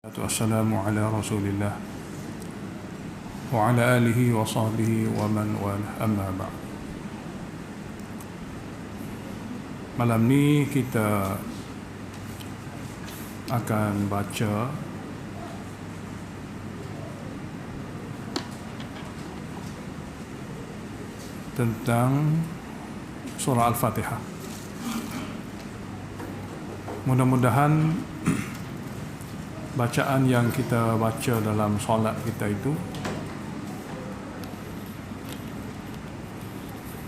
Wassalamu ala rasulillah wa ala alihi wa sahbihi wa man walah, amma ba'd. Malam ni kita akan baca tentang surah Al-Fatihah. Mudah-mudahan bacaan yang kita baca dalam solat kita itu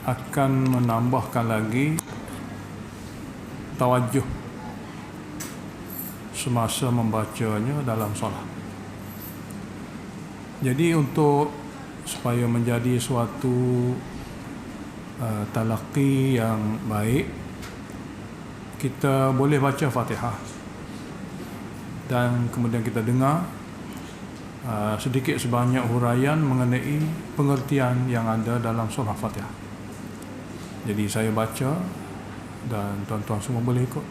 akan menambahkan lagi tawajuh semasa membacanya dalam solat. Jadi untuk supaya menjadi suatu talaqi yang baik, kita boleh baca Fatihah dan kemudian kita dengar sedikit sebanyak huraian mengenai pengertian yang ada dalam surah Fatihah. Jadi saya baca dan tuan-tuan semua boleh ikut.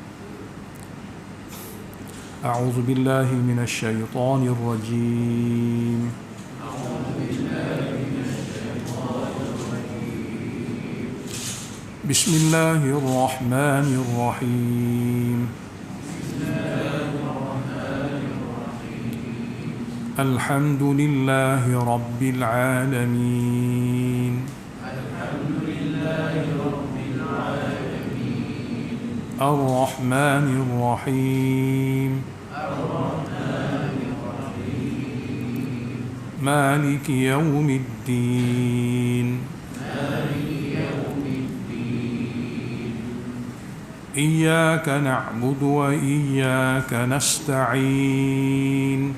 A'udzu billahi minasyaitonir rajim. Bismillahirrahmanirrahim. Alhamdulillahi Rabbil Alamin. Ar-Rahmanir Rahim. Maliki Yawmiddin. Iyyaka na'budu wa iyyaka nasta'in.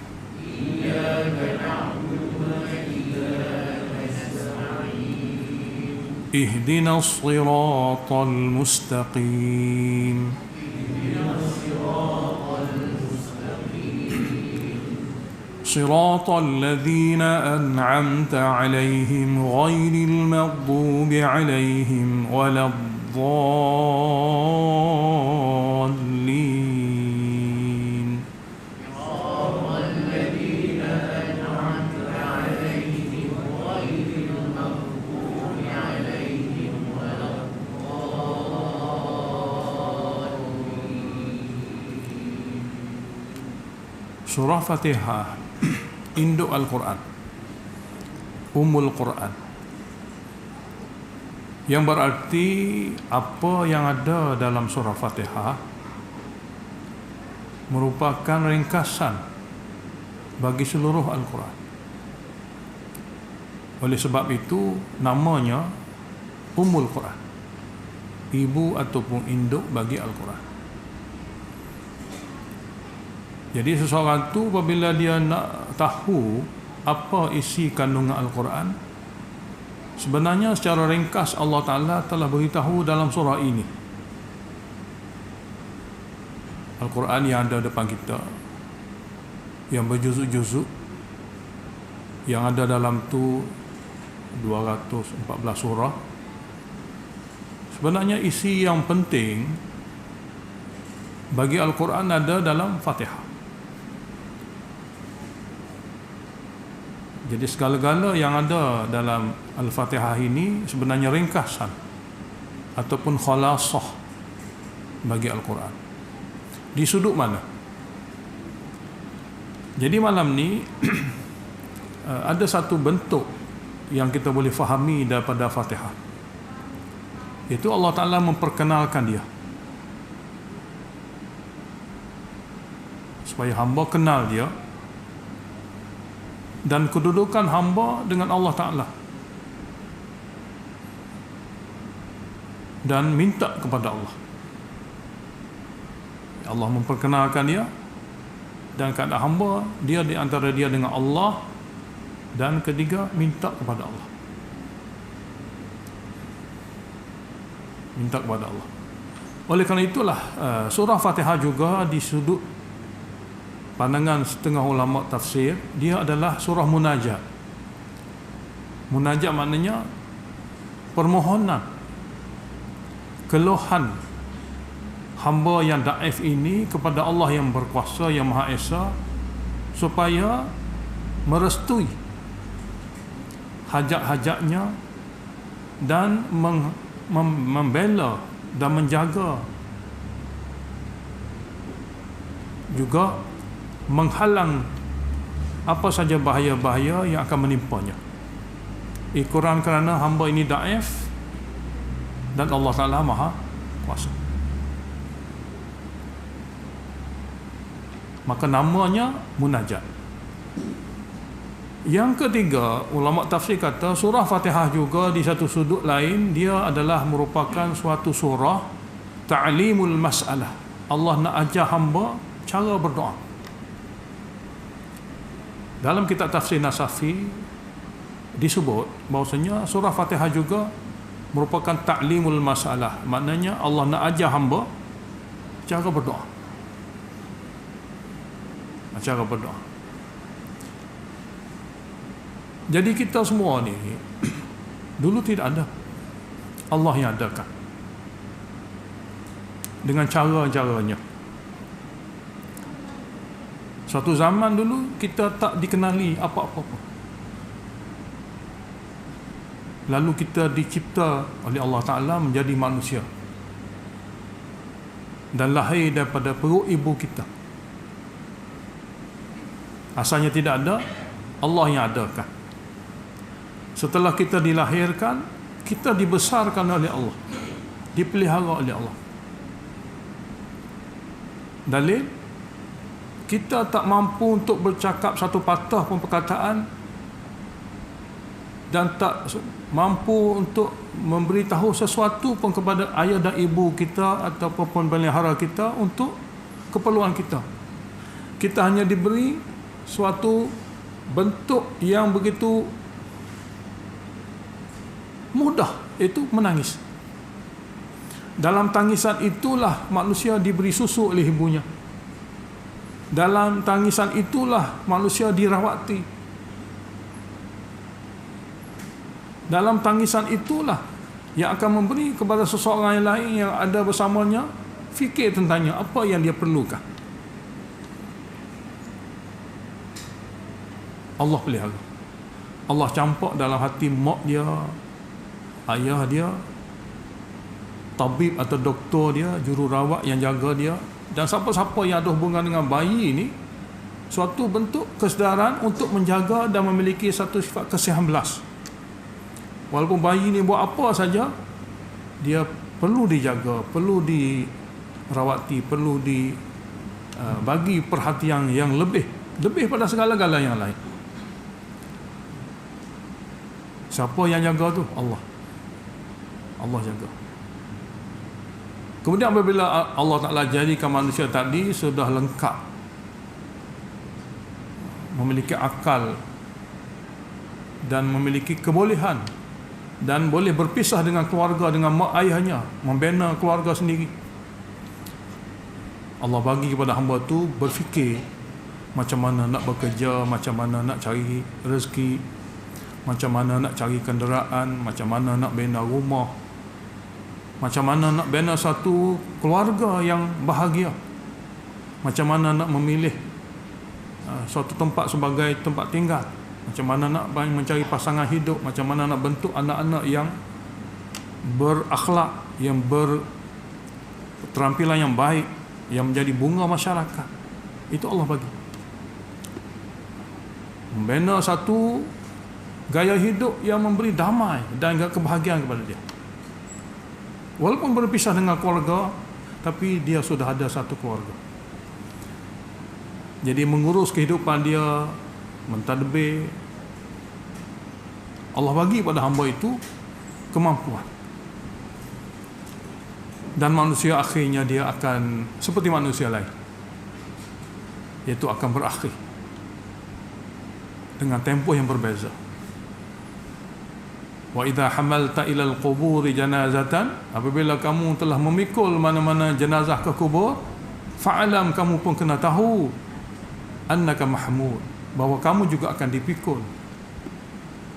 اهدنا الصراط المستقيم صراط الذين أنعمت عليهم غير المغضوب عليهم ولا الضالين. Surah Fatihah induk Al-Quran, Ummul Quran, yang berarti apa yang ada dalam surah Fatihah merupakan ringkasan bagi seluruh Al-Quran. Oleh sebab itu namanya Ummul Quran, ibu ataupun induk bagi Al-Quran. Jadi seseorang tu apabila dia nak tahu apa isi kandungan Al-Quran, sebenarnya secara ringkas Allah Ta'ala telah beritahu dalam surah ini. Al-Quran yang ada depan kita, yang berjuzuk-juzuk, yang ada dalam tu 214 surah, sebenarnya isi yang penting bagi Al-Quran ada dalam Fatihah. Jadi segala-gala yang ada dalam Al-Fatihah ini sebenarnya ringkasan ataupun khalasah bagi Al-Quran. Di sudut mana? Jadi malam ni ada satu bentuk yang kita boleh fahami daripada Fatihah. Itu Allah Ta'ala memperkenalkan dia, supaya hamba kenal dia dan kedudukan hamba dengan Allah Ta'ala, dan minta kepada Allah. Allah memperkenalkan dia, dan keadaan hamba dia di antara dia dengan Allah, dan ketiga minta kepada Allah. Minta kepada Allah. Oleh kerana itulah surah Fatihah juga di sudut pandangan setengah ulama tafsir, dia adalah surah munajat. Munajat maknanya permohonan, keluhan hamba yang daif ini kepada Allah yang berkuasa, yang Maha Esa, supaya merestui hajat-hajatnya dan membela dan menjaga, juga menghalang apa saja bahaya-bahaya yang akan menimpanya. Quran kerana hamba ini daif dan Allah Ta'ala Maha Kuasa. Maka namanya munajat. Yang ketiga, ulama tafsir kata surah Fatihah juga di satu sudut lain dia adalah merupakan suatu surah ta'limul mas'alah. Allah nak ajar hamba cara berdoa. Dalam kitab tafsir Nasafi disebut bahawasanya surah Fatihah juga merupakan ta'limul mas'alah. Maknanya Allah nak ajar hamba cara berdoa. Cara berdoa. Jadi kita semua ni dulu tidak ada, Allah yang adakan dengan cara-caranya. Suatu zaman dulu kita tak dikenali apa-apa, lalu kita dicipta oleh Allah Ta'ala menjadi manusia dan lahir daripada perut ibu kita. Asalnya tidak ada, Allah yang adakan. Setelah kita dilahirkan, kita dibesarkan oleh Allah, dipelihara oleh Allah. Dalil, kita tak mampu untuk bercakap satu patah pun perkataan dan tak mampu untuk memberitahu sesuatu pun kepada ayah dan ibu kita ataupun pemelihara kita untuk keperluan kita. Kita hanya diberi suatu bentuk yang begitu mudah, itu menangis. Dalam tangisan itulah manusia diberi susu oleh ibunya. Dalam tangisan itulah manusia dirawati. Dalam tangisan itulah yang akan memberi kepada seseorang yang lain yang ada bersamanya fikir tentangnya apa yang dia perlukan. Allah pelihara. Allah campak dalam hati mak dia, ayah dia, tabib atau doktor dia, jururawat yang jaga dia, dan siapa-siapa yang ada hubungan dengan bayi ini, suatu bentuk kesedaran untuk menjaga dan memiliki satu sifat kasihan belas. Walaupun bayi ini buat apa saja, dia perlu dijaga, perlu dirawati, perlu bagi perhatian yang lebih pada segala-gala yang lain. Siapa yang jaga tu? Allah. Allah jaga. Kemudian apabila Allah Ta'ala jadikan manusia tadi sudah lengkap, memiliki akal dan memiliki kebolehan dan boleh berpisah dengan keluarga, dengan mak ayahnya, membina keluarga sendiri, Allah bagi kepada hamba tu berfikir macam mana nak bekerja, macam mana nak cari rezeki, macam mana nak cari kenderaan, macam mana nak bina rumah, macam mana nak bina satu keluarga yang bahagia, macam mana nak memilih suatu tempat sebagai tempat tinggal, macam mana nak mencari pasangan hidup, macam mana nak bentuk anak-anak yang berakhlak, yang berketerampilan yang baik, yang menjadi bunga masyarakat. Itu Allah bagi. Membina satu gaya hidup yang memberi damai dan kebahagiaan kepada dia. Walaupun berpisah dengan keluarga, tapi dia sudah ada satu keluarga. Jadi mengurus kehidupan dia, mentadbir. Allah bagi pada hamba itu kemampuan. Dan manusia akhirnya dia akan seperti manusia lain, iaitu akan berakhir dengan tempoh yang berbeza. Wa idza hamalta ila al-quburi janazatan, apabila kamu telah memikul mana-mana jenazah ke kubur, fa'alam, kamu pun kena tahu, annaka mahmud, bahawa kamu juga akan dipikul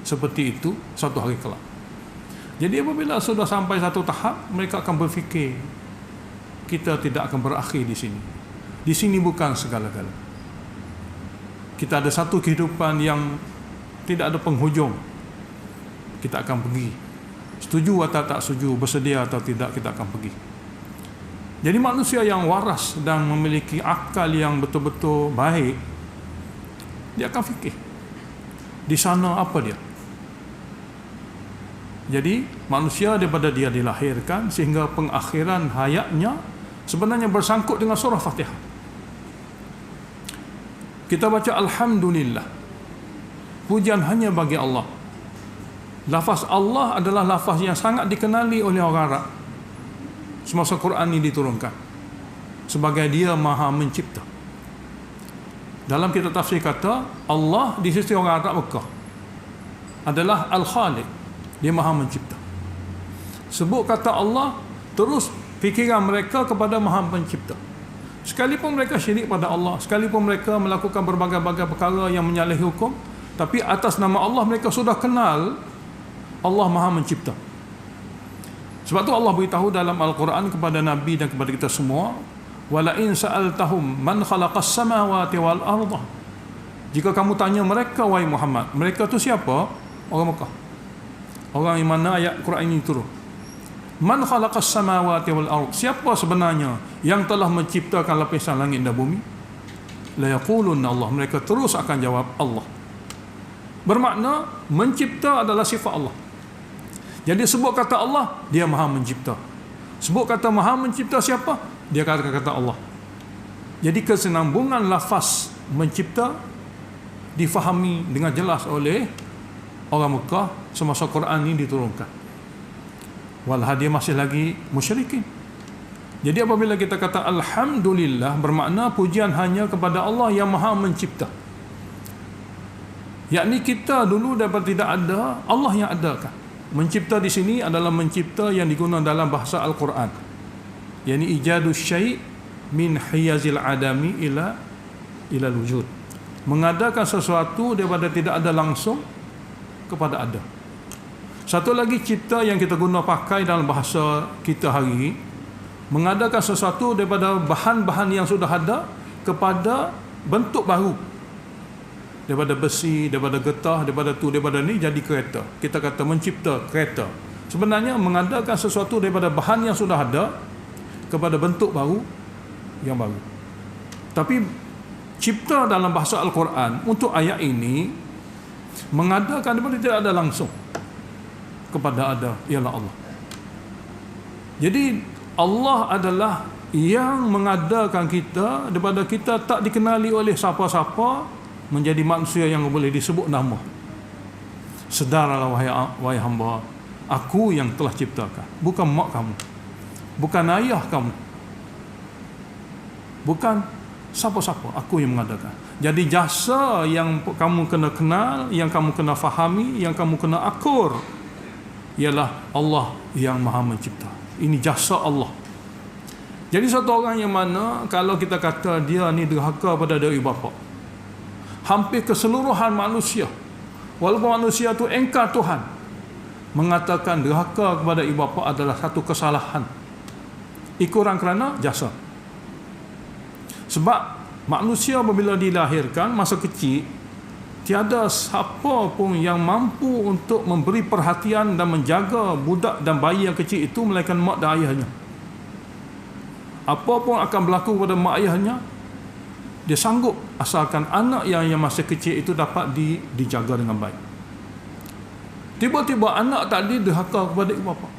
seperti itu satu hari kelak. Jadi apabila sudah sampai satu tahap, mereka akan berfikir kita tidak akan berakhir di sini. Di sini bukan segala-gala. Kita ada satu kehidupan yang tidak ada penghujung. Kita akan pergi. Setuju atau tak setuju, bersedia atau tidak, kita akan pergi. Jadi manusia yang waras dan memiliki akal yang betul-betul baik, dia akan fikir di sana apa dia. Jadi manusia daripada dia dilahirkan sehingga pengakhiran hayatnya sebenarnya bersangkut dengan surah Fatihah. Kita baca Alhamdulillah, pujian hanya bagi Allah. Lafaz Allah adalah lafaz yang sangat dikenali oleh orang Arab semasa Quran ini diturunkan, sebagai dia maha mencipta. Dalam kitab tafsir kata Allah di sisi orang Arab Mekah adalah Al-Khaliq, dia maha mencipta. Sebut kata Allah, terus fikiran mereka kepada maha pencipta. Sekalipun mereka syirik pada Allah, sekalipun mereka melakukan berbagai-bagai perkara yang menyalahi hukum, tapi atas nama Allah mereka sudah kenal Allah maha mencipta. Sebab tu Allah beritahu dalam Al-Quran kepada Nabi dan kepada kita semua, wala in sa'altahum man khalaqas samawati wal arda. Jika kamu tanya mereka, wahai Muhammad, mereka tu siapa? Orang Mekah, orang yang mana ayat Quran ini turun. Man khalaqas samawati wal ard, siapa sebenarnya yang telah menciptakan lapisan langit dan bumi? La yaqulunna Allah, mereka terus akan jawab Allah. Bermakna mencipta adalah sifat Allah. Jadi sebut kata Allah, dia maha mencipta. Sebut kata maha mencipta siapa? Dia kata Allah. Jadi kesinambungan lafaz mencipta difahami dengan jelas oleh orang Mekah semasa Quran ini diturunkan. Walau dia masih lagi musyrikin. Jadi apabila kita kata Alhamdulillah, bermakna pujian hanya kepada Allah yang maha mencipta. Yakni kita dulu daripada tidak ada, Allah yang adakan. Mencipta di sini adalah mencipta yang digunakan dalam bahasa Al-Quran, yakni ijadus syai' min hiyazil adami ila wujud, mengadakan sesuatu daripada tidak ada langsung kepada ada. Satu lagi cipta yang kita guna pakai dalam bahasa kita hari ini, mengadakan sesuatu daripada bahan-bahan yang sudah ada kepada bentuk baru, daripada besi, daripada getah, daripada tu, daripada ni jadi kereta. Kita kata mencipta kereta. Sebenarnya mengadakan sesuatu daripada bahan yang sudah ada kepada bentuk baru yang baru. Tapi cipta dalam bahasa Al-Quran untuk ayat ini mengadakan daripada tidak ada langsung kepada ada, ialah Allah. Jadi Allah adalah yang mengadakan kita daripada kita tak dikenali oleh siapa-siapa menjadi manusia yang boleh disebut nama. Sedarlah wahai hamba, aku yang telah ciptakan, bukan mak kamu, bukan ayah kamu, bukan siapa-siapa, aku yang mengadakan. Jadi jasa yang kamu kena kenal, yang kamu kena fahami, yang kamu kena akur, ialah Allah yang maha mencipta. Ini jasa Allah. Jadi satu orang yang mana kalau kita kata dia ni derhaka pada ibu bapa, hampir keseluruhan manusia, walaupun manusia tu engkar Tuhan, mengatakan derhaka kepada ibu bapa adalah satu kesalahan. Kurang kerana jasa. Sebab manusia apabila dilahirkan masa kecil, tiada siapa pun yang mampu untuk memberi perhatian dan menjaga budak dan bayi yang kecil itu melainkan mak dan ayahnya. Apa pun akan berlaku pada mak ayahnya, dia sanggup asalkan anak yang masih kecil itu dapat dijaga dengan baik. Tiba-tiba anak tadi derhaka kepada ibu bapa.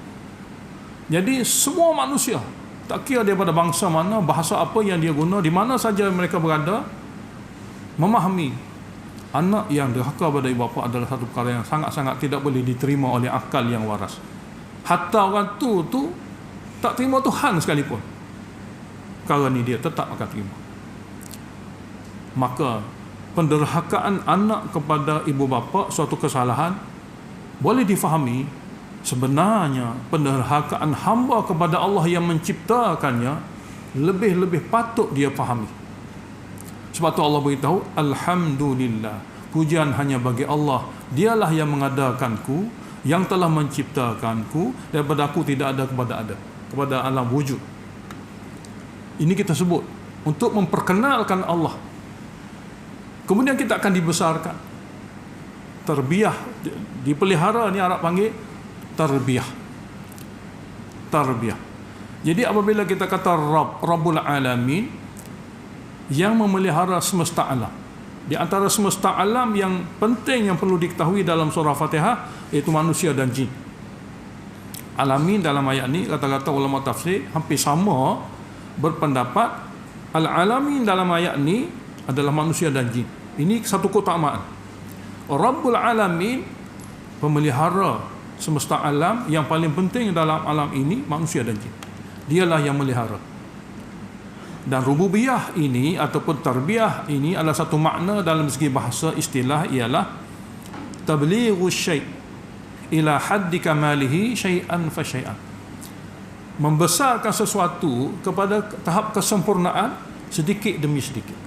Jadi semua manusia, tak kira daripada bangsa mana, bahasa apa yang dia guna, di mana saja mereka berada, memahami anak yang derhaka pada ibu bapa adalah satu perkara yang sangat-sangat tidak boleh diterima oleh akal yang waras. Hatta orang tu tak terima Tuhan sekalipun, perkara ni dia tetap akan terima. Maka penderhakaan anak kepada ibu bapa suatu kesalahan, boleh difahami. Sebenarnya penderhakaan hamba kepada Allah yang menciptakannya lebih-lebih patut dia fahami. Sebab tu Allah beritahu, Alhamdulillah, pujian hanya bagi Allah, dialah yang mengadakanku, yang telah menciptakanku, daripada aku tidak ada kepada alam wujud. Ini kita sebut untuk memperkenalkan Allah. Kemudian kita akan dibesarkan. Tarbiyah, dipelihara ni Arab panggil tarbiyah. Tarbiyah. Jadi apabila kita kata Rabbul Alamin, yang memelihara semesta alam. Di antara semesta alam yang penting yang perlu diketahui dalam surah Fatihah, iaitu manusia dan jin. Alamin dalam ayat ni, kata-kata ulama tafsir hampir sama berpendapat Al-Alamin dalam ayat ni adalah manusia dan jin. Ini satu keutamaan. Rabbul Alamin, pemelihara semesta alam, yang paling penting dalam alam ini manusia dan jin. Dialah yang melihara. Dan rububiyah ini ataupun tarbiyah ini adalah satu makna dalam segi bahasa istilah, ialah tablighu syai' ila haddi kamalihi syai'an fa syai'an. Membesarkan sesuatu kepada tahap kesempurnaan sedikit demi sedikit.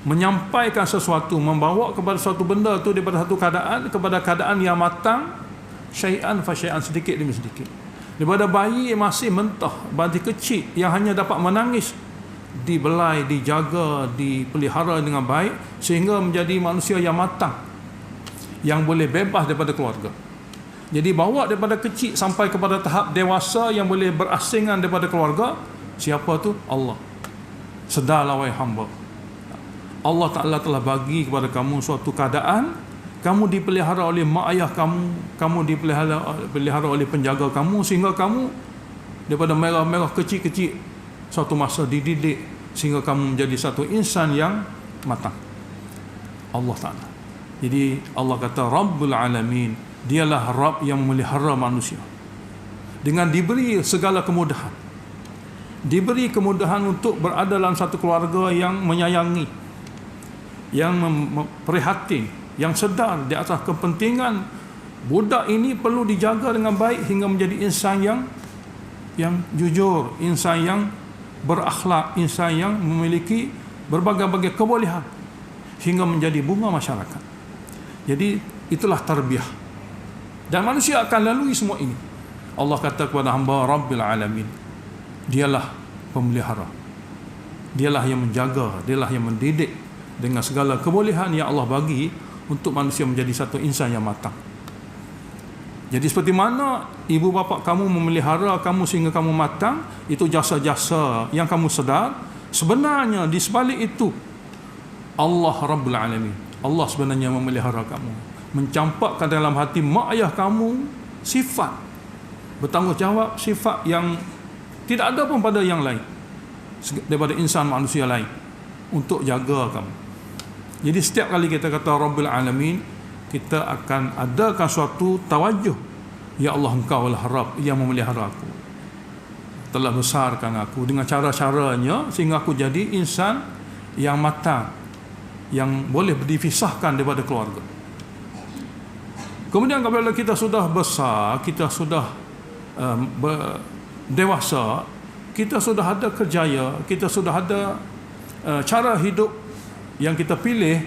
Menyampaikan sesuatu, membawa kepada suatu benda tu daripada satu keadaan kepada keadaan yang matang, syai'an fa syai'an, sedikit demi sedikit. Daripada bayi yang masih mentah, bayi kecil yang hanya dapat menangis, dibelai, dijaga, dipelihara dengan baik sehingga menjadi manusia yang matang, yang boleh bebas daripada keluarga. Jadi bawa daripada kecil sampai kepada tahap dewasa yang boleh berasingan daripada keluarga. Siapa tu? Allah. Sedarlah wahai hamba, Allah Ta'ala telah bagi kepada kamu suatu keadaan, kamu dipelihara oleh mak ayah kamu, kamu dipelihara oleh penjaga kamu, sehingga kamu daripada merah-merah kecil-kecil suatu masa dididik sehingga kamu menjadi satu insan yang matang. Allah Ta'ala. Jadi Allah kata Rabbul Alamin, dialah Rabb yang memelihara manusia dengan diberi segala kemudahan. Diberi kemudahan untuk berada dalam satu keluarga yang menyayangi, yang prihatin, yang sedar di atas kepentingan budak ini perlu dijaga dengan baik hingga menjadi insan yang jujur, insan yang berakhlak, insan yang memiliki berbagai-bagai kebolehan hingga menjadi bunga masyarakat. Jadi itulah tarbiyah. Dan manusia akan lalui semua ini. Allah kata kepada hamba Rabbil Alamin, dialah pemelihara, dialah yang menjaga, dialah yang mendidik dengan segala kebolehan yang Allah bagi untuk manusia menjadi satu insan yang matang. Jadi seperti mana ibu bapa kamu memelihara kamu sehingga kamu matang, itu jasa-jasa yang kamu sedar. Sebenarnya di sebalik itu Allah Rabbul Alamin, Allah sebenarnya memelihara kamu, mencampakkan dalam hati mak ayah kamu sifat bertanggungjawab, sifat yang tidak ada pun pada yang lain daripada insan manusia lain, untuk jaga kamu. Jadi setiap kali kita kata Rabbul Alamin, kita akan adakan suatu tawajuh. Ya Allah, Engkau lah Rabb yang memelihara aku, telah besarkan aku dengan cara-caranya sehingga aku jadi insan yang matang, yang boleh dipisahkan daripada keluarga. Kemudian apabila kita sudah besar, kita sudah dewasa, kita sudah ada kerjaya, kita sudah ada cara hidup yang kita pilih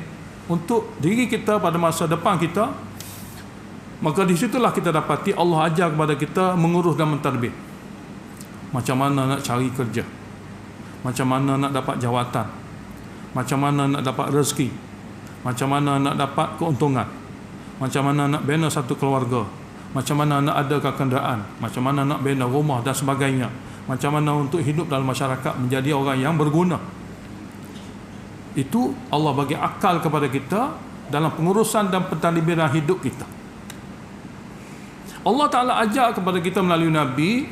untuk diri kita pada masa depan kita, maka di situlah kita dapati Allah ajar kepada kita mengurus dan mentadbir. Macam mana nak cari kerja, macam mana nak dapat jawatan, macam mana nak dapat rezeki, macam mana nak dapat keuntungan, macam mana nak bina satu keluarga, macam mana nak ada kenderaan, macam mana nak bina rumah dan sebagainya, macam mana untuk hidup dalam masyarakat menjadi orang yang berguna. Itu Allah bagi akal kepada kita dalam pengurusan dan pentadbiran hidup kita. Allah Ta'ala ajar kepada kita melalui Nabi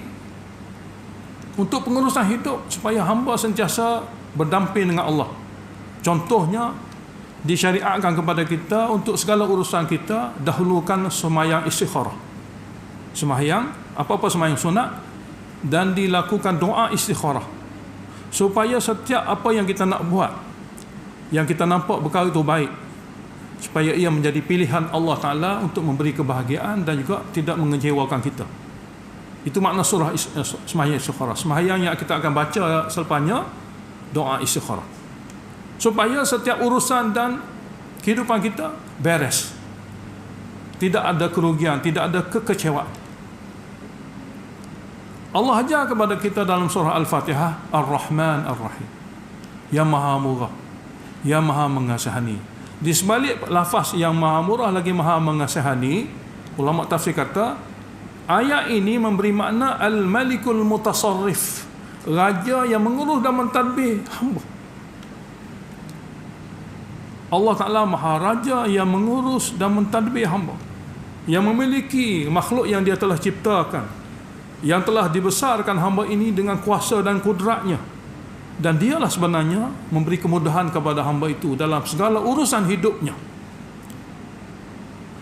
untuk pengurusan hidup supaya hamba sentiasa berdamping dengan Allah. Contohnya, disyariatkan kepada kita untuk segala urusan kita dahulukan sembahyang istikharah, sembahyang apa-apa sembahyang sunat, dan dilakukan doa istikharah supaya setiap apa yang kita nak buat, yang kita nampak perkara itu baik, supaya ia menjadi pilihan Allah Ta'ala untuk memberi kebahagiaan dan juga tidak mengecewakan kita. Itu makna surah sembahyang istikharah. Sembahyang yang kita akan baca selepasnya, doa istikharah, supaya setiap urusan dan kehidupan kita beres, tidak ada kerugian, tidak ada kekecewaan. Allah ajar kepada kita dalam surah Al-Fatihah, Ar-Rahman Ar-Rahim, yang maha murah, yang maha mengasihani. Di sebalik lafaz yang maha murah lagi maha mengasihani, ulama tafsir kata ayat ini memberi makna al-malikul mutasarrif, raja yang mengurus dan mentadbir hamba. Allah Ta'ala maha raja yang mengurus dan mentadbir hamba, yang memiliki makhluk yang dia telah ciptakan, yang telah dibesarkan hamba ini dengan kuasa dan kudratnya, dan dialah sebenarnya memberi kemudahan kepada hamba itu dalam segala urusan hidupnya.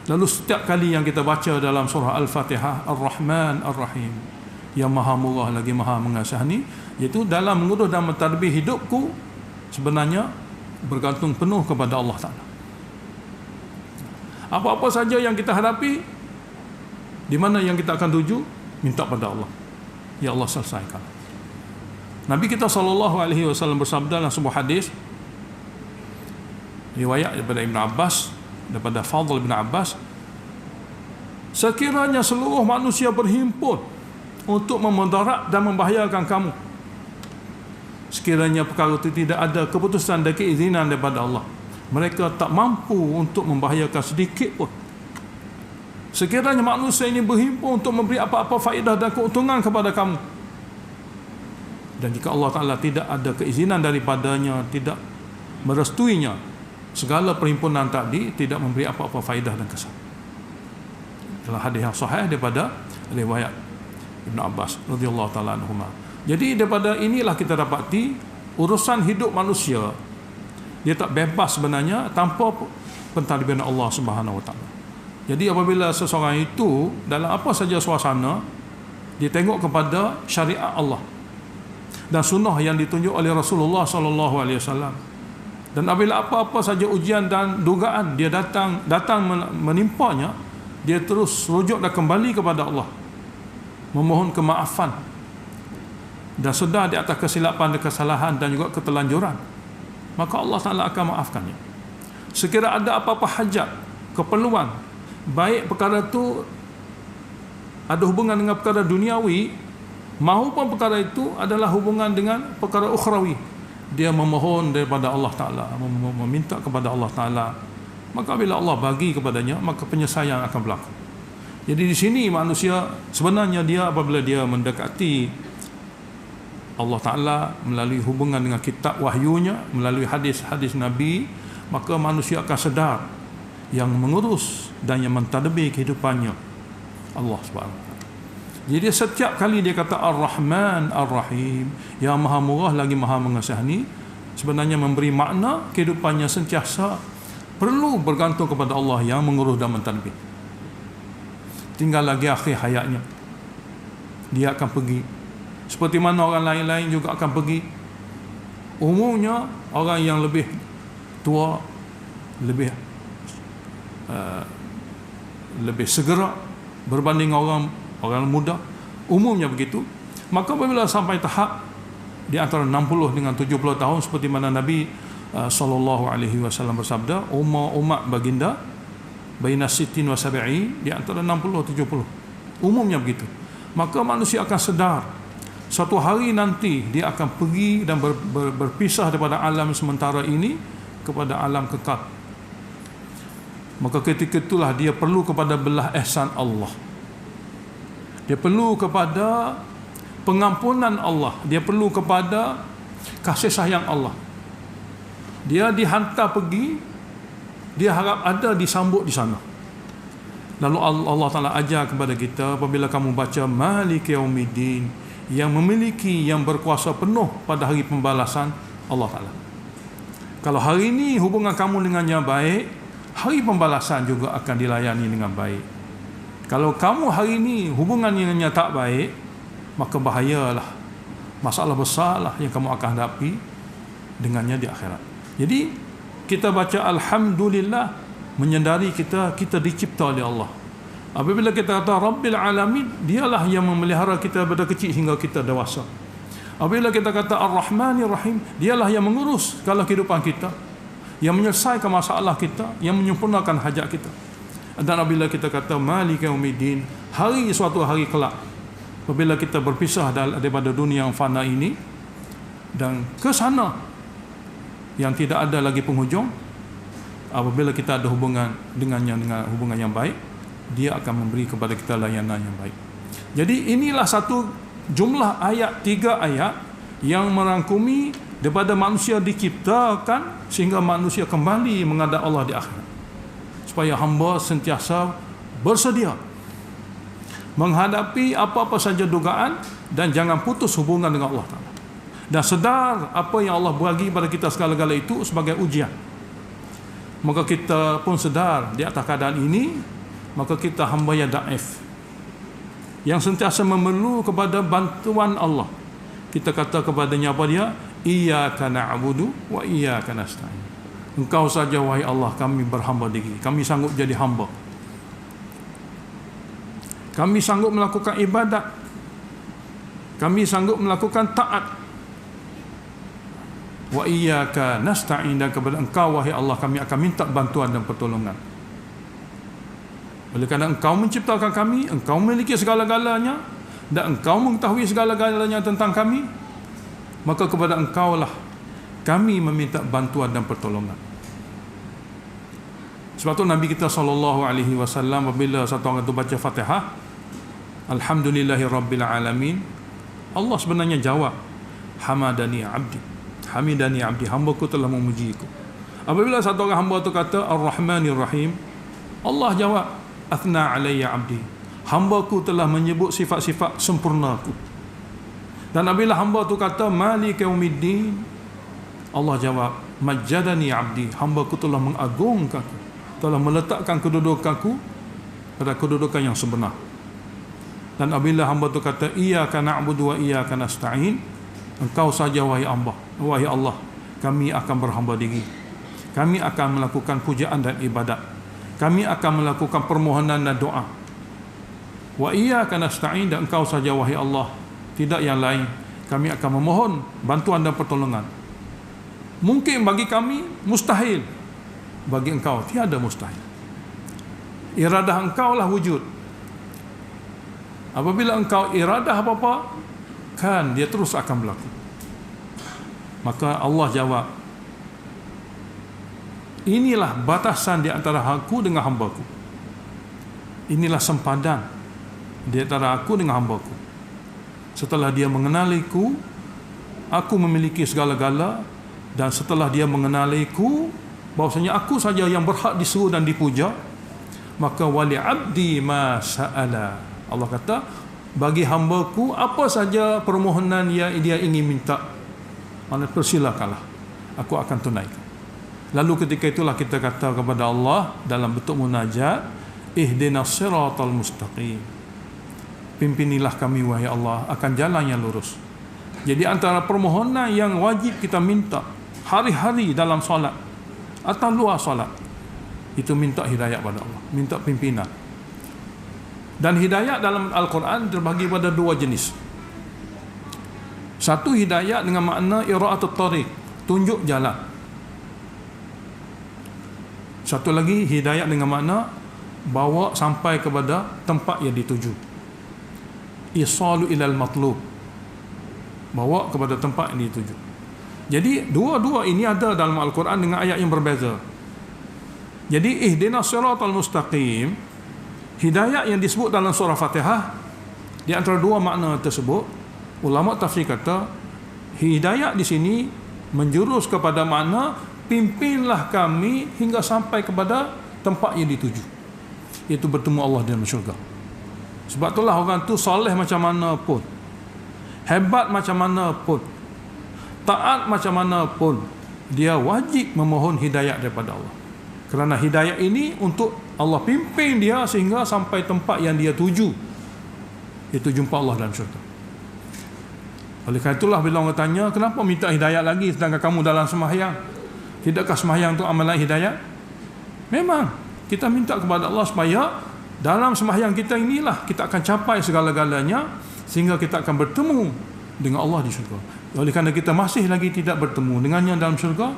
Lalu setiap kali yang kita baca dalam surah Al-Fatihah, Ar-Rahman Ar-Rahim, yang maha murah lagi maha mengasihani, iaitu dalam mengurus dan mentadbir hidupku sebenarnya bergantung penuh kepada Allah Ta'ala. Apa-apa saja yang kita hadapi, di mana yang kita akan tuju, minta pada Allah, ya Allah selesaikan. Nabi kita SAW bersabda dalam sebuah hadis riwayat daripada Ibn Abbas, daripada Fadl bin Abbas, sekiranya seluruh manusia berhimpun untuk memudarat dan membahayakan kamu, sekiranya perkara itu tidak ada keputusan dan keizinan daripada Allah, mereka tak mampu untuk membahayakan sedikit pun. Sekiranya manusia ini berhimpun untuk memberi apa-apa faedah dan keuntungan kepada kamu, dan jika Allah Ta'ala tidak ada keizinan daripadanya, tidak merestuinya, segala perhimpunan tadi tidak memberi apa-apa faedah dan kesan. Dalam hadis yang sahih daripada riwayat Ibn Abbas radhiyallahu ta'ala anhuma. Jadi daripada inilah kita dapati urusan hidup manusia dia tak bebas sebenarnya tanpa pentadbiran Allah Subhanahu Wa Taala. Jadi apabila seseorang itu dalam apa saja suasana, dia tengok kepada syariat Allah dan sunnah yang ditunjuk oleh Rasulullah sallallahu alaihi wasallam, dan apabila apa-apa saja ujian dan dugaan dia datang menimpanya, dia terus rujuk dan kembali kepada Allah, memohon kemaafan dan sedar di atas kesilapan dan kesalahan dan juga ketelanjuran, maka Allah Ta'ala akan maafkannya. Sekira ada apa-apa hajat, keperluan, baik perkara itu ada hubungan dengan perkara duniawi maupun perkara itu adalah hubungan dengan perkara ukhrawi, dia memohon daripada Allah Ta'ala, meminta kepada Allah Ta'ala, maka bila Allah bagi kepadanya, maka penyelesaian akan berlaku. Jadi di sini manusia sebenarnya dia apabila dia mendekati Allah Ta'ala melalui hubungan dengan kitab wahyunya, melalui hadis-hadis Nabi, maka manusia akan sedar yang mengurus dan yang mentadbir kehidupannya Allah SWT. Jadi setiap kali dia kata Ar-Rahman Ar-Rahim, yang maha murah lagi maha mengasihani, sebenarnya memberi makna kehidupannya sentiasa perlu bergantung kepada Allah yang mengurus dan mentadbir. Tinggal lagi akhir hayatnya, dia akan pergi seperti mana orang lain-lain juga akan pergi. Umumnya orang yang lebih tua, lebih segera berbanding orang muda, umumnya begitu. Maka apabila sampai tahap di antara 60 dengan 70 tahun, seperti mana Nabi sallallahu alaihi wasallam bersabda, umat baginda baina sittin wa sab'in, di antara 60 70, umumnya begitu. Maka manusia akan sedar suatu hari nanti dia akan pergi dan berpisah daripada alam sementara ini kepada alam kekal. Maka ketika itulah dia perlu kepada belah ihsan Allah, dia perlu kepada pengampunan Allah, dia perlu kepada kasih sayang Allah. Dia dihantar pergi, dia harap ada disambut di sana. Lalu Allah Ta'ala ajar kepada kita, apabila kamu baca Malik Yaumiddin, yang memiliki, yang berkuasa penuh pada hari pembalasan, Allah Ta'ala. Kalau hari ini hubungan kamu dengannya baik, hari pembalasan juga akan dilayani dengan baik. Kalau kamu hari ini hubungan dengannya tak baik, maka bahayalah, masalah besarlah yang kamu akan hadapi dengannya di akhirat. Jadi kita baca Alhamdulillah, menyadari kita dicipta oleh Allah. Apabila kita kata Rabbil Alamin, dialah yang memelihara kita daripada kecil hingga kita dewasa. Apabila kita kata Ar-Rahmanir Rahim, dialah yang mengurus segala kehidupan kita, yang menyelesaikan masalah kita, yang menyempurnakan hajat kita. Dan apabila kita kata Malik Yaumiddin, suatu hari kelak, apabila kita berpisah daripada dunia yang fana ini dan ke sana yang tidak ada lagi penghujung. Apabila kita ada hubungan dengannya dengan hubungan yang baik, dia akan memberi kepada kita layanan yang baik. Jadi inilah satu jumlah ayat, 3 ayat yang merangkumi daripada manusia diciptakan sehingga manusia kembali menghadap Allah di akhirat, supaya hamba sentiasa bersedia menghadapi apa-apa saja dugaan dan jangan putus hubungan dengan Allah Ta'ala, dan sedar apa yang Allah bagi pada kita segala-gala itu sebagai ujian. Maka kita pun sedar di atas keadaan ini, maka kita hamba yang daif, yang sentiasa memerlu kepada bantuan Allah. Kita kata kepadanya apa dia? Iyyaka na'budu wa iyyaka nasta'in. Engkau saja wahai Allah kami berhamba diri, kami sanggup jadi hamba, kami sanggup melakukan ibadat, kami sanggup melakukan taat. Wa iyyaka nasta'in, dan kepada engkau wahai Allah kami akan minta bantuan dan pertolongan. Oleh kerana engkau menciptakan kami, engkau memiliki segala-galanya, dan engkau mengetahui segala-galanya tentang kami, maka kepada engkau lah kami meminta bantuan dan pertolongan. Sebab tu Nabi kita SAW apabila satu orang itu baca Fatihah, Alhamdulillahi Rabbil Alamin, Allah sebenarnya jawab, Hamadani Abdi, Hamidani Abdi, hambaku telah memujiku. Apabila satu orang hamba itu kata Ar-Rahmanir Rahim, Allah jawab, Athna alayya abdi, hambaku telah menyebut sifat-sifat sempurnaku. Dan apabila hamba itu kata Malik Yaumiddin, Allah jawab, Majjadani abdi, hambaku telah mengagungkanku, telah meletakkan kedudukanku pada kedudukan yang sebenar. Dan apabila hamba itu kata Iyyaka na'budu wa iyyaka nasta'in, engkau saja wahai Allah kami akan berhamba diri, kami akan melakukan pujaan dan ibadat, kami akan melakukan permohonan dan doa. Wa iyyaka nasta'in, dan engkau saja wahai Allah, tidak yang lain, kami akan memohon bantuan dan pertolongan. Mungkin bagi kami mustahil, bagi engkau tiada mustahil. Iradah engkau lah wujud. Apabila engkau iradah apa-apa, kan dia terus akan berlaku. Maka Allah jawab, inilah batasan di antara aku dengan hambaku, inilah sempadan di antara aku dengan hambaku. Setelah dia mengenaliku, aku memiliki segala-gala, dan setelah dia mengenaliku bahwasanya aku saja yang berhak disuruh dan dipuja, maka wali abdi ma sa'ala, Allah kata bagi hambaku apa saja permohonan yang dia ingin minta, mana persilakanlah, aku akan tunaikan. Lalu ketika itulah kita kata kepada Allah dalam bentuk munajat, ihdinas siratal mustaqim, pimpinilah kami wahai Allah akan jalan yang lurus. Jadi antara permohonan yang wajib kita minta hari-hari dalam solat atau luar solat, itu minta hidayah pada Allah, minta pimpinan. Dan hidayah dalam Al-Quran terbagi pada 2 jenis. Satu hidayah dengan makna ira'atut tariq, tunjuk jalan. Satu lagi hidayah dengan makna bawa sampai kepada tempat yang dituju, isalu ilal matlub, bawa kepada tempat yang dituju. Jadi dua-dua ini ada dalam Al-Quran dengan ayat yang berbeza. Jadi ihdinas siratal mustaqim, hidayah yang disebut dalam surah Fatihah, di antara 2 makna tersebut, ulama tafsir kata hidayah di sini menjurus kepada makna pimpinlah kami hingga sampai kepada tempat yang dituju, iaitu bertemu Allah dalam syurga. Sebab itulah orang tu soleh macam mana pun, hebat macam mana pun, taat macam mana pun, dia wajib memohon hidayah daripada Allah. Kerana hidayah ini untuk Allah pimpin dia sehingga sampai tempat yang dia tuju, itu jumpa Allah dalam syurga. Oleh kerana itulah bila orang tanya, kenapa minta hidayah lagi sedangkan kamu dalam sembahyang? Tidakkah sembahyang itu amalan hidayah? Memang kita minta kepada Allah supaya dalam sembahyang kita inilah kita akan capai segala-galanya, sehingga kita akan bertemu dengan Allah di syurga. Oleh kerana kita masih lagi tidak bertemu dengannya dalam syurga,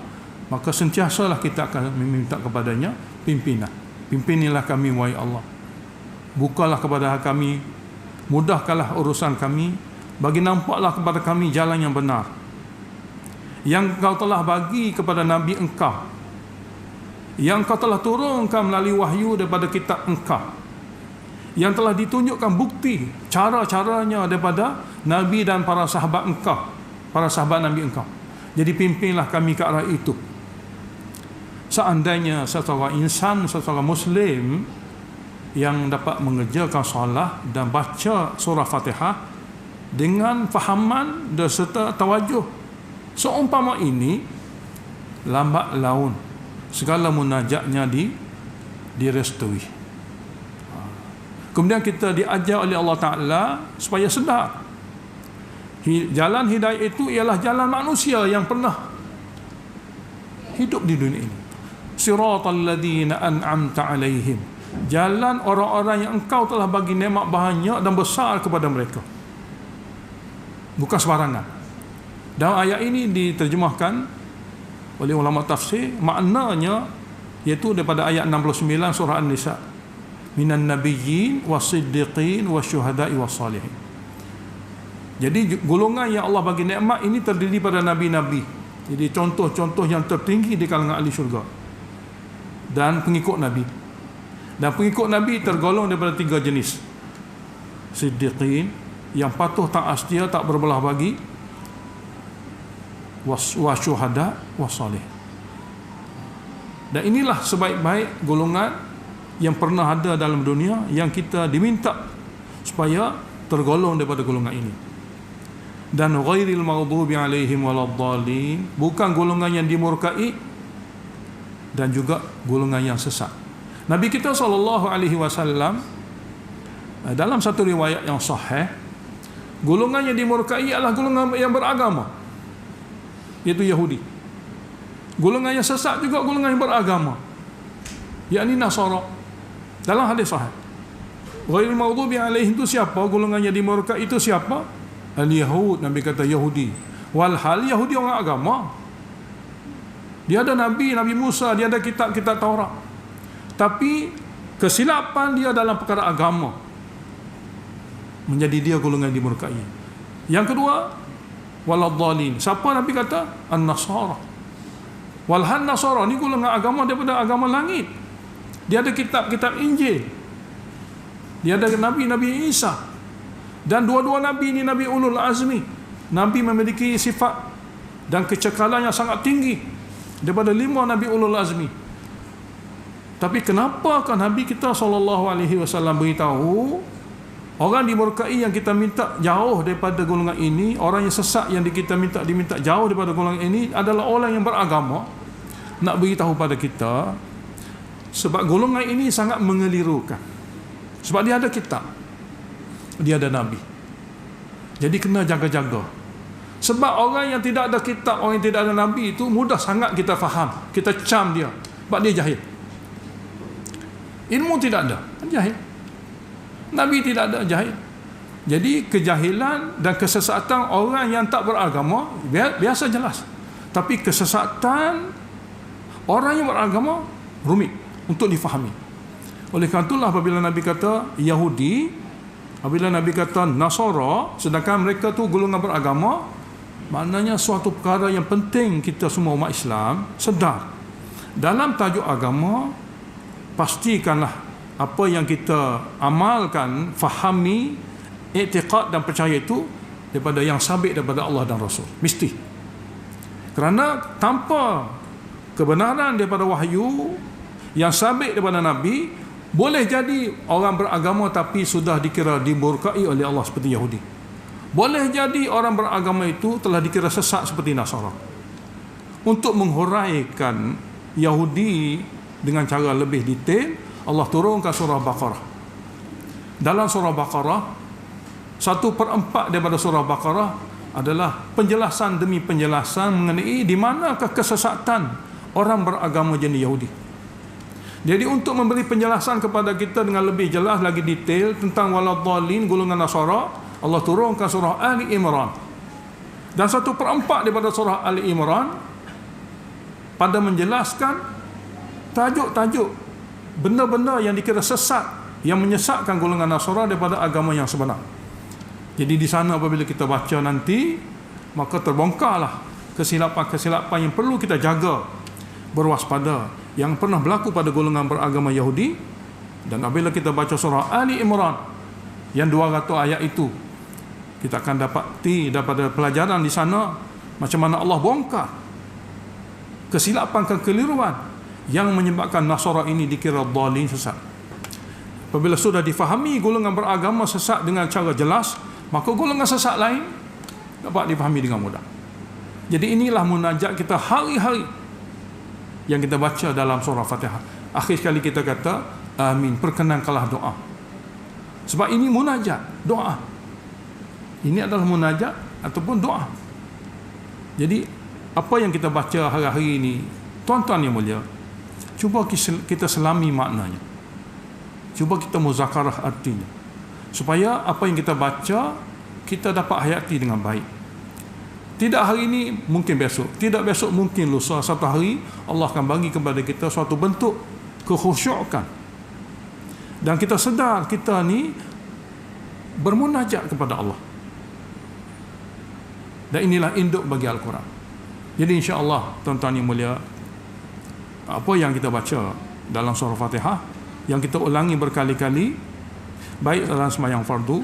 maka sentiasalah kita akan meminta kepadanya pimpinan. Pimpinilah kami wahai Allah, bukalah kepada kami, mudahkanlah urusan kami, bagi nampaklah kepada kami jalan yang benar. yang kau telah bagi kepada Nabi engkau, yang kau telah turunkan melalui wahyu daripada kitab engkau, yang telah ditunjukkan bukti cara-caranya daripada Nabi dan para sahabat engkau, para sahabat Nabi engkau. Jadi pimpinlah kami ke arah itu. Seandainya seseorang insan, seseorang Muslim yang dapat mengerjakan solat dan baca surah Fatihah dengan fahaman dan serta tawajuh, seumpama ini, lambat laun segala munajatnya direstui. Kemudian kita diajar oleh Allah Ta'ala supaya sedar jalan hidayah itu ialah jalan manusia yang pernah hidup di dunia ini. Siratal ladzina an'amta alaihim, jalan orang-orang yang engkau telah bagi nikmat banyak dan besar kepada mereka. Bukan sembarangan. Dan ayat ini diterjemahkan oleh ulama tafsir, maknanya iaitu daripada ayat 69 surah An-Nisa, minan nabiyyin wasiddiqin wasyuhada'i wassalihin. Jadi golongan yang Allah bagi nikmat ini terdiri pada nabi-nabi. Jadi contoh-contoh yang tertinggi di kalangan ahli syurga dan pengikut Nabi. Dan pengikut Nabi tergolong daripada 3 jenis. Siddiqin, yang patuh taat setia, tak berbelah bagi, wasyuhada wassalih. Dan inilah sebaik-baik golongan yang pernah ada dalam dunia, yang kita diminta supaya tergolong daripada golongan ini. Dan ghairil maghdubi alaihim waladdallin, bukan golongan yang dimurkai dan juga golongan yang sesat. Nabi kita SAW dalam satu riwayat yang sahih, golongan yang dimurkai adalah golongan yang beragama, iaitu Yahudi. Golongan yang sesat juga golongan yang beragama, yakni Nasara. Dalam hadis sahih, ghairil maghdubi alaihim itu siapa? Golongan yang dimurkai itu siapa? Al-Yahud. Nabi kata Yahudi. Walhal Yahudi orang agama, dia ada Nabi Musa, dia ada kitab-kitab Taurat, tapi kesilapan dia dalam perkara agama menjadi dia golongan dimurkai. Yang kedua, waladdallin. Siapa Nabi kata? An-Nasara. Walhan Nasara ni golongan agama daripada agama langit. Dia ada kitab-kitab Injil, dia ada Nabi Isa. Dan dua-dua Nabi ini Nabi Ulul Azmi. Nabi memiliki sifat dan kecekalan yang sangat tinggi daripada 5 Nabi Ulul Azmi. Tapi kenapakah Nabi kita SAW beritahu orang dimurkai yang kita minta jauh daripada golongan ini, orang yang sesat yang kita diminta jauh daripada golongan ini adalah orang yang beragama? Nak beritahu pada kita, sebab golongan ini sangat mengelirukan. Sebab dia ada kitab, dia ada Nabi. Jadi kena jaga-jaga. Sebab orang yang tidak ada kitab, orang yang tidak ada Nabi itu mudah sangat kita faham, kita cam dia, sebab dia jahil. Ilmu tidak ada, jahil. Nabi tidak ada, jahil. Jadi kejahilan dan kesesatan orang yang tak beragama biasa jelas. Tapi kesesatan orang yang beragama rumit untuk difahami. Oleh kerana itulah apabila Nabi kata Yahudi, apabila Nabi kata Nasara, sedangkan mereka tu golongan beragama, maknanya suatu perkara yang penting kita semua umat Islam sedar. Dalam tajuk agama, pastikanlah apa yang kita amalkan, fahami, i'tiqad dan percaya itu daripada yang sabit daripada Allah dan Rasul. Mesti. Kerana tanpa kebenaran daripada wahyu yang sabit daripada Nabi, boleh jadi orang beragama tapi sudah dikira dimurkai oleh Allah seperti Yahudi. Boleh jadi orang beragama itu telah dikira sesat seperti Nasara. Untuk menghuraikan Yahudi dengan cara lebih detail, Allah turunkan surah Baqarah. Dalam surah Baqarah, 1/4 daripada surah Baqarah adalah penjelasan demi penjelasan mengenai di manakah kesesatan orang beragama jenis Yahudi. Jadi untuk memberi penjelasan kepada kita dengan lebih jelas lagi detail tentang waladdallin, golongan Nasara, Allah turunkan surah Ali Imran. Dan 1/4 daripada surah Ali Imran pada menjelaskan tajuk-tajuk benda-benda yang dikira sesat, yang menyesatkan golongan Nasara daripada agama yang sebenar. Jadi di sana apabila kita baca nanti, maka terbongkarlah kesilapan-kesilapan yang perlu kita jaga, berwaspada, yang pernah berlaku pada golongan beragama Yahudi. Dan apabila kita baca surah Ali Imran yang 200 ayat itu, kita akan dapati daripada pelajaran di sana macam mana Allah bongkar kesilapan, kekeliruan yang menyebabkan Nasara ini dikira dhalin, sesat. Apabila sudah difahami golongan beragama sesat dengan cara jelas, maka golongan sesat lain dapat difahami dengan mudah. Jadi inilah munajat kita hari-hari yang kita baca dalam surah Fatihah. Akhir sekali kita kata amin, perkenankanlah doa. Sebab ini munajat, doa. Ini adalah munajat ataupun doa. Jadi apa yang kita baca hari-hari ini, tuan-tuan yang mulia, cuba kita selami maknanya. Cuba kita muzakarah artinya, supaya apa yang kita baca kita dapat hayati dengan baik. Tidak hari ini, mungkin besok. Tidak besok, mungkin lusa. Satu hari Allah akan bagi kepada kita suatu bentuk kekhusyukan, dan kita sedar kita ni bermunajat kepada Allah. Dan inilah induk bagi Al-Quran. Jadi insya-Allah tuan-tuan yang mulia, apa yang kita baca dalam surah Fatihah, yang kita ulangi berkali-kali, baik dalam sembahyang fardu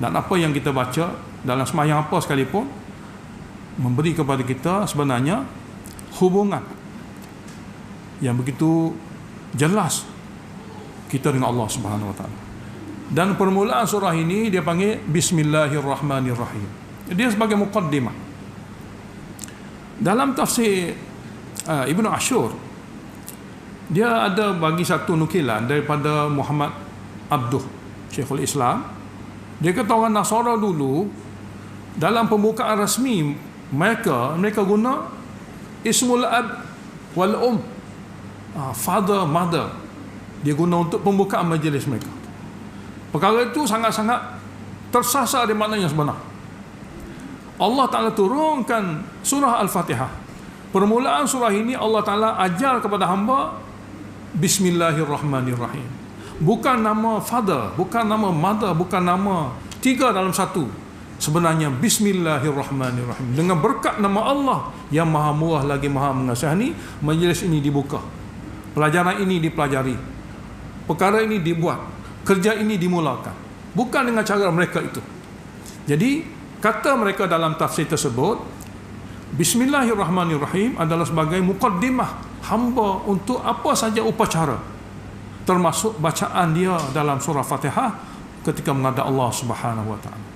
dan apa yang kita baca dalam sembahyang apa sekalipun, memberi kepada kita sebenarnya hubungan yang begitu jelas kita dengan Allah Subhanahu Wa Taala. Dan permulaan surah ini dia panggil Bismillahirrahmanirrahim. Dia sebagai muqaddimah. Dalam tafsir Ibnu Ashur, dia ada bagi satu nukilan daripada Muhammad Abduh, Syekhul Islam. Dia kata orang Nasara dulu dalam pembukaan rasmi mereka guna ismul ab wal father, mother. Dia guna untuk pembukaan majlis mereka. Perkara itu sangat-sangat tersasar di makna yang sebenar. Allah Ta'ala turunkan surah Al-Fatihah. Permulaan surah ini Allah Ta'ala ajar kepada hamba Bismillahirrahmanirrahim. Bukan nama father, bukan nama mother, bukan nama tiga dalam satu. Sebenarnya Bismillahirrahmanirrahim. Dengan berkat nama Allah yang maha murah lagi maha mengasihani, majlis ini dibuka, pelajaran ini dipelajari, perkara ini dibuat, kerja ini dimulakan. Bukan dengan cara mereka itu. Jadi kata mereka dalam tafsir tersebut, Bismillahirrahmanirrahim adalah sebagai muqaddimah hamba untuk apa saja upacara, termasuk bacaan dia dalam surah Fatihah ketika menghadap Allah Subhanahu Wa Taala.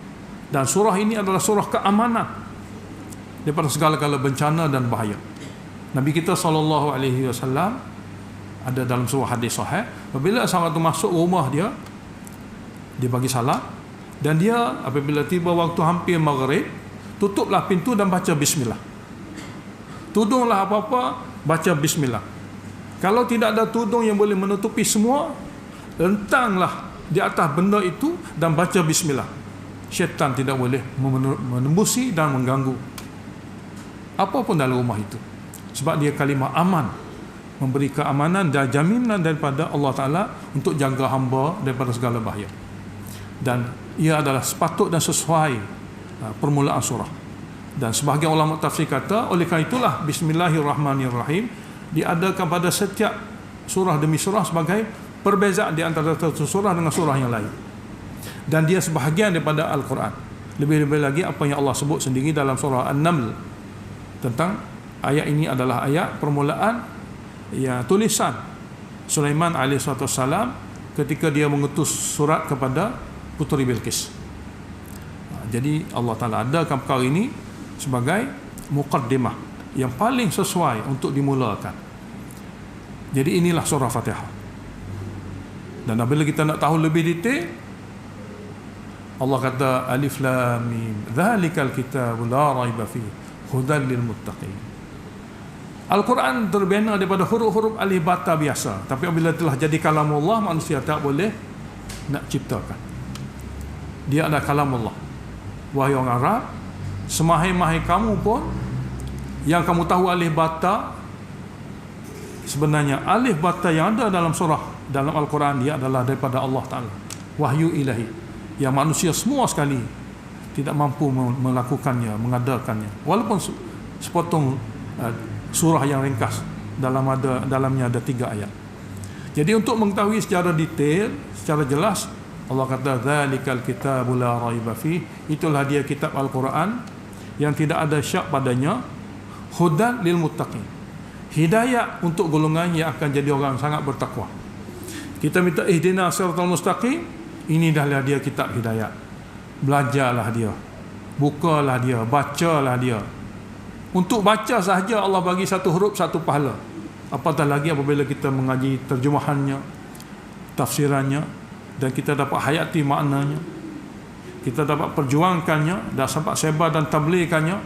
Dan surah ini adalah surah keamanan daripada segala-gala bencana dan bahaya. Nabi kita SAW ada dalam surah hadis sahih, apabila seorang itu masuk rumah dia bagi salat, dan dia apabila tiba waktu hampir maghrib, tutuplah pintu dan baca bismillah. Tudunglah apa-apa, baca bismillah. Kalau tidak ada tudung yang boleh menutupi semua, lentanglah di atas benda itu dan baca bismillah. Syaitan tidak boleh menembusi dan mengganggu apapun dalam rumah itu, sebab dia kalimah aman, memberi keamanan dan jaminan daripada Allah Ta'ala untuk jaga hamba daripada segala bahaya. Dan ia adalah sepatut dan sesuai permulaan surah. Dan sebahagian ulama tafsir kata, oleh kerana itulah Bismillahirrahmanirrahim diadakan pada setiap surah demi surah sebagai perbezaan di antara satu surah dengan surah yang lain. Dan dia sebahagian daripada Al-Quran. Lebih-lebih lagi apa yang Allah sebut sendiri dalam surah An-Naml tentang ayat ini adalah ayat permulaan ya tulisan Sulaiman alaihissalam ketika dia mengutus surat kepada Puteri Bilqis. Jadi Allah Ta'ala adakan perkara ini sebagai muqaddimah yang paling sesuai untuk dimulakan. Jadi inilah surah Fatihah. Dan apabila kita nak tahu lebih detail, Allah kata Alif Lam Mim Dzalikal Kitabu La Raiba Fihi Hudan lil Muttaqin. Al-Quran terbina daripada huruf-huruf alif bata biasa, tapi apabila telah jadi kalamullah, manusia tak boleh nak ciptakan. Dia adalah kalamullah. Wahai orang Arab, semahir-mahir kamu pun yang kamu tahu alif bata, sebenarnya alif bata yang ada dalam surah dalam Al-Quran dia adalah daripada Allah Ta'ala, wahyu ilahi, yang manusia semua sekali tidak mampu melakukannya, mengadakannya. Walaupun sepotong surah yang ringkas, dalamnya ada 3 ayat. Jadi untuk mengetahui secara detail, secara jelas, Allah kata dzalikal kitabul la raiba fi, itulah dia kitab Al-Quran yang tidak ada syak padanya, hudan lil muttaqin, hidayah untuk golongan yang akan jadi orang sangat bertakwa. Kita minta ihdinas siratal mustaqim, ini dah dia kitab hidayah. Belajarlah dia, bukalah dia, bacalah dia. Untuk baca sahaja Allah bagi 1 huruf 1 pahala. Apatah lagi apabila kita mengaji terjemahannya, tafsirannya, dan kita dapat hayati maknanya, kita dapat perjuangkannya, dan sampai sebar dan tablighannya,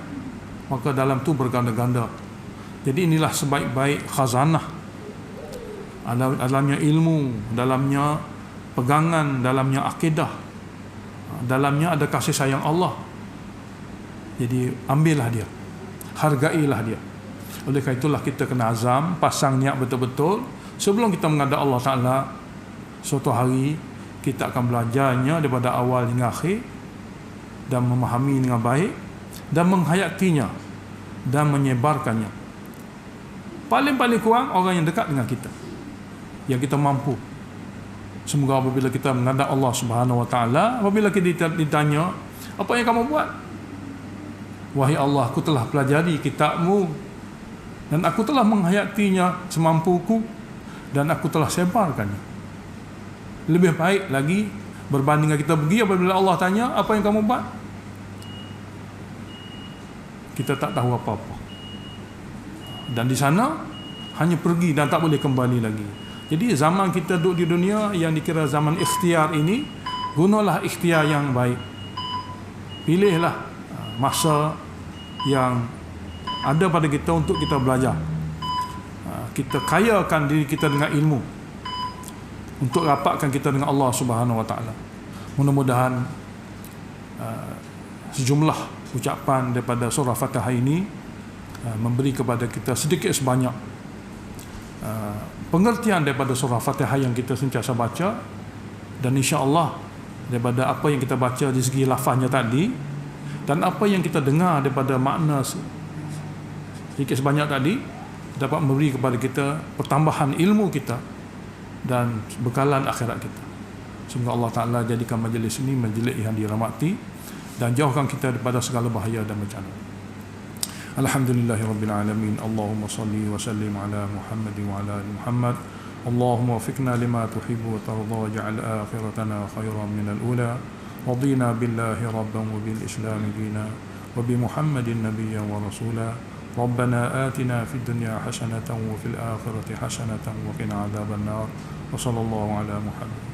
maka dalam tu berganda-ganda. Jadi inilah sebaik-baik khazanah. Dalamnya ilmu, dalamnya pegangan, dalamnya akidah, dalamnya ada kasih sayang Allah. Jadi ambillah dia, hargailah dia. Oleh kerana itulah kita kena azam, pasang niat betul-betul sebelum kita menghadap Allah Ta'ala. Suatu hari kita akan belajarnya daripada awal hingga akhir, dan memahami dengan baik, dan menghayatinya, dan menyebarkannya. Paling-paling kurang orang yang dekat dengan kita, yang kita mampu. Semoga apabila kita menghadap Allah Subhanahu Wa Ta'ala, apabila kita ditanya, apa yang kamu buat? Wahai Allah, aku telah pelajari kitab-Mu, dan aku telah menghayatinya semampuku, dan aku telah sebarkannya. Lebih baik lagi berbanding kita pergi apabila Allah tanya, apa yang kamu buat? Kita tak tahu apa-apa. Dan di sana hanya pergi dan tak boleh kembali lagi. Jadi zaman kita duduk di dunia yang dikira zaman ikhtiar ini, gunalah ikhtiar yang baik. Pilihlah masa yang ada pada kita untuk kita belajar. Kita kayakan diri kita dengan ilmu untuk rapatkan kita dengan Allah Subhanahu Wa Ta'ala. Mudah-mudahan sejumlah ucapan daripada surah Fatihah ini memberi kepada kita sedikit sebanyak pengertian daripada surah Fatihah yang kita sentiasa baca, dan insya-Allah daripada apa yang kita baca dari segi lafaznya tadi dan apa yang kita dengar daripada makna sedikit sebanyak tadi dapat memberi kepada kita pertambahan ilmu kita dan bekalan akhirat kita. Semoga Allah Ta'ala jadikan majlis ini majlis yang dirahmati dan jauhkan kita daripada segala bahaya dan bencana. Alhamdulillahirabbil alamin. Allahumma salli wa sallim ala Muhammad wa ala ali Muhammad. Allahumma wafiqna lima tuhibbu wa tarda waj'al akhiratana khairan min al-ula. Radina billahi rabban wa bil islam dina wa bi Muhammadin nabiyyan wa rasula. ربنا آتنا في الدنيا حسنة وفي الآخرة حسنة وقنا عذاب النار وصلى الله على محمد.